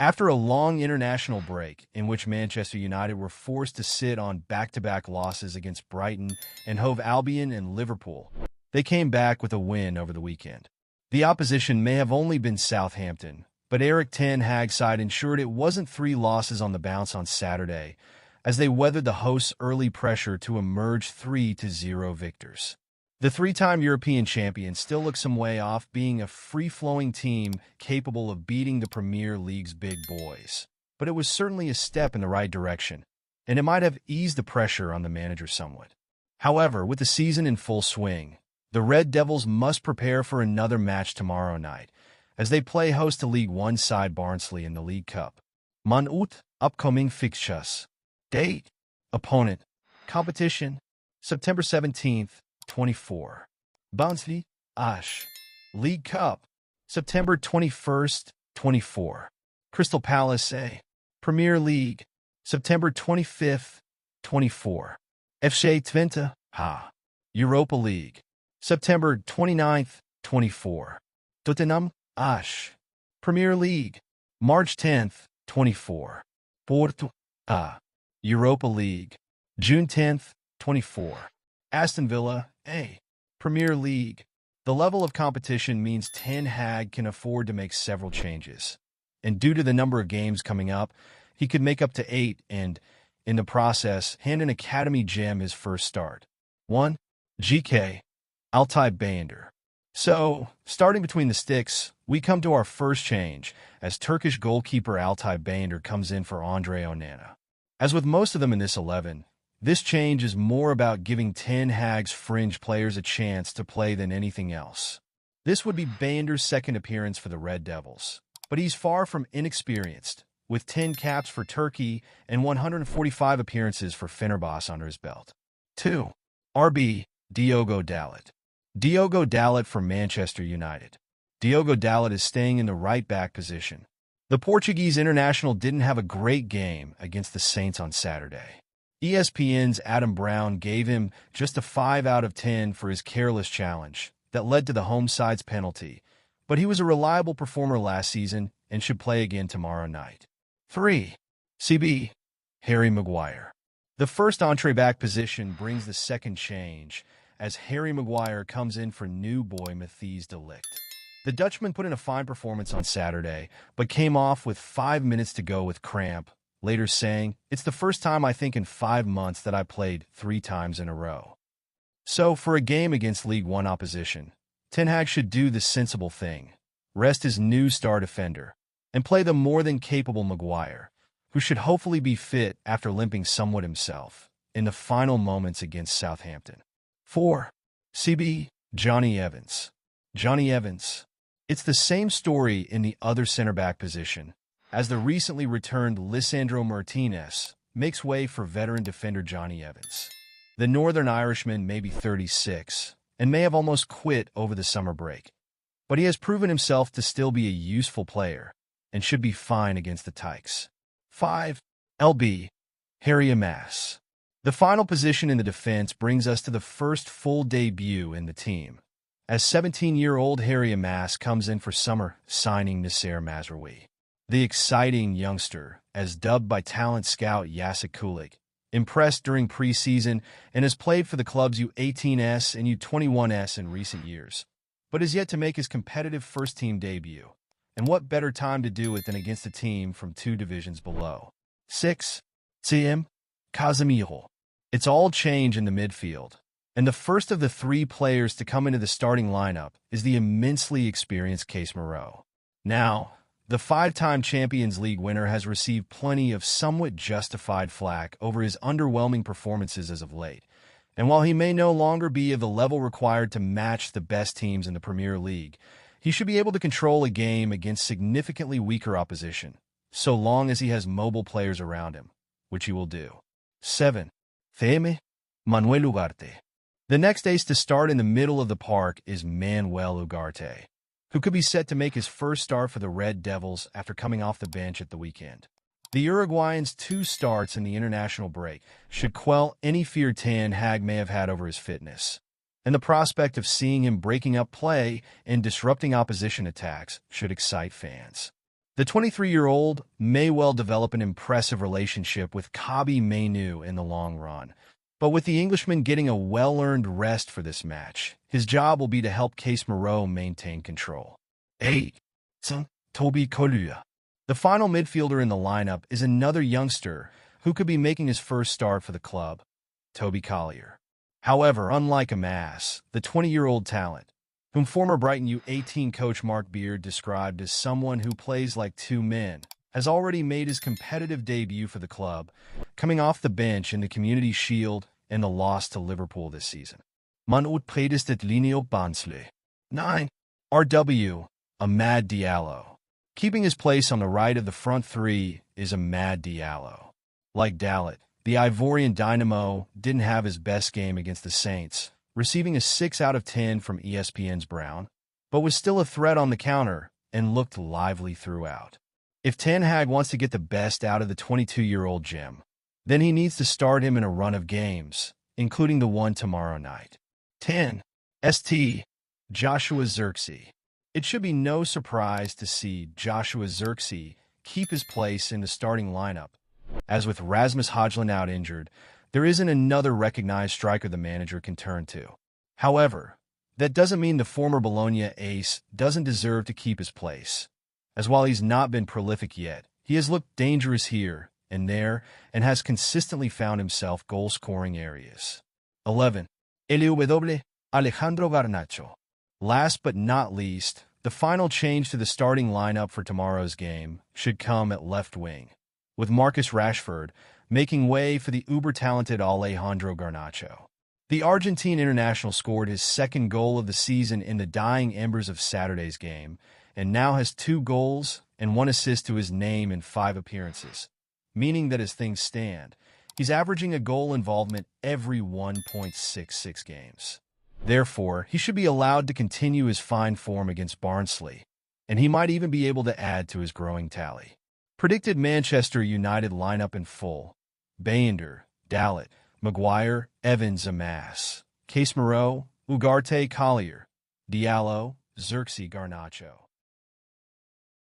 After a long international break in which Manchester United were forced to sit on back-to-back losses against Brighton and Hove Albion and Liverpool, they came back with a win over the weekend. The opposition may have only been Southampton, but Erik ten Hag's side ensured it wasn't 3 losses on the bounce on Saturday, as they weathered the hosts' early pressure to emerge 3-0 victors. The 3-time European champions still look some way off being a free-flowing team capable of beating the Premier League's big boys, but it was certainly a step in the right direction, and it might have eased the pressure on the manager somewhat. However, with the season in full swing, the Red Devils must prepare for another match tomorrow night, as they play host to League One side Barnsley in the League Cup. Man Utd upcoming fixtures. Date, opponent, competition, September 17th, 24. Barnsley, Ash. League Cup, September 21st, 24. Crystal Palace A. Premier League, September 25th, 24. FC Twente, Ha. Europa League, September 29th, 24. Tottenham, Ash. Premier League, March 10th, 24. Porto, A. Europa League, June 10th, 24. Aston Villa, A. Premier League. The level of competition means Ten Hag can afford to make several changes. And due to the number of games coming up, he could make up to 8 and, in the process, hand an academy gem his first start. 1. GK. Altay Bayındır. So, starting between the sticks, we come to our first change, as Turkish goalkeeper Altay Bayındır comes in for Andre Onana. As with most of them in this 11, this change is more about giving Ten Hag's fringe players a chance to play than anything else. This would be Bayındır's second appearance for the Red Devils, but he's far from inexperienced, with 10 caps for Turkey and 145 appearances for Fenerbahce under his belt. 2. RB Diogo Dalot. Diogo Dalot for Manchester United. Diogo Dalot is staying in the right-back position. The Portuguese international didn't have a great game against the Saints on Saturday. ESPN's Adam Brown gave him just a 5 out of 10 for his careless challenge that led to the home side's penalty, but he was a reliable performer last season and should play again tomorrow night. 3. CB Harry Maguire. The first entree-back position brings the second change, as Harry Maguire comes in for new boy Matthijs de Ligt. The Dutchman put in a fine performance on Saturday, but came off with 5 minutes to go with cramp, later saying, "It's the first time I think in 5 months that I played 3 times in a row." So, for a game against League One opposition, Ten Hag should do the sensible thing, rest his new star defender, and play the more than capable Maguire, who should hopefully be fit after limping somewhat himself, in the final moments against Southampton. 4. CB Johnny Evans. Johnny Evans. It's the same story in the other center-back position, as the recently returned Lisandro Martinez makes way for veteran defender Johnny Evans. The Northern Irishman may be 36 and may have almost quit over the summer break, but he has proven himself to still be a useful player and should be fine against the Tykes. 5. LB Harry Amas. The final position in the defense brings us to the first full debut in the team, as 17-year-old Harry Amas comes in for summer signing Nasser Mazraoui. The exciting youngster, as dubbed by talent scout Jacek Kulik, impressed during preseason and has played for the club's U18s and U21s in recent years, but is yet to make his competitive first-team debut. And what better time to do it than against a team from 2 divisions below? 6. CM Casemiro. It's all change in the midfield, and the first of the 3 players to come into the starting lineup is the immensely experienced Casemiro. Now, the 5-time Champions League winner has received plenty of somewhat justified flack over his underwhelming performances as of late, and while he may no longer be of the level required to match the best teams in the Premier League, he should be able to control a game against significantly weaker opposition, so long as he has mobile players around him, which he will do. 7. Feme Manuel Ugarte. The next ace to start in the middle of the park is Manuel Ugarte, who could be set to make his first start for the Red Devils after coming off the bench at the weekend. The Uruguayan's 2 starts in the international break should quell any fear Ten Hag may have had over his fitness, and the prospect of seeing him breaking up play and disrupting opposition attacks should excite fans. The 23-year-old may well develop an impressive relationship with Kabi Mainoo in the long run, but with the Englishman getting a well-earned rest for this match, his job will be to help Case Moreau maintain control. 8. Toby Collier. The final midfielder in the lineup is another youngster who could be making his first start for the club, Toby Collier. However, unlike Amas, the 20-year-old talent, whom former Brighton U18 coach Mark Beard described as someone who plays like two men, has already made his competitive debut for the club, coming off the bench in the Community Shield and the loss to Liverpool this season. Man Utd XI Barnsley. 9. RW, Amad Diallo. Keeping his place on the right of the front three is Amad Diallo. Like Dalit, the Ivorian Dynamo didn't have his best game against the Saints, receiving a 6 out of 10 from ESPN's Brown, but was still a threat on the counter and looked lively throughout. If Ten Hag wants to get the best out of the 22-year-old gem, then he needs to start him in a run of games, including the one tomorrow night. 10. St. Joshua Zirkzee. It should be no surprise to see Joshua Zirkzee keep his place in the starting lineup. As with Rasmus Højlund out injured, there isn't another recognized striker the manager can turn to. However, that doesn't mean the former Bologna ace doesn't deserve to keep his place, as while he's not been prolific yet, he has looked dangerous here and there and has consistently found himself goal-scoring areas. 11. Alejandro Garnacho. Last but not least, the final change to the starting lineup for tomorrow's game should come at left wing, with Marcus Rashford making way for the uber-talented Alejandro Garnacho. The Argentine international scored his second goal of the season in the dying embers of Saturday's game, and now has 2 goals and 1 assist to his name in 5 appearances, meaning that as things stand, he's averaging a goal involvement every 1.66 games. Therefore, he should be allowed to continue his fine form against Barnsley, and he might even be able to add to his growing tally. Predicted Manchester United lineup in full: Bayender, Dalit, Maguire, Evans, Amas, Case Moreau, Ugarte, Collier, Diallo, Zirkzee, Garnacho.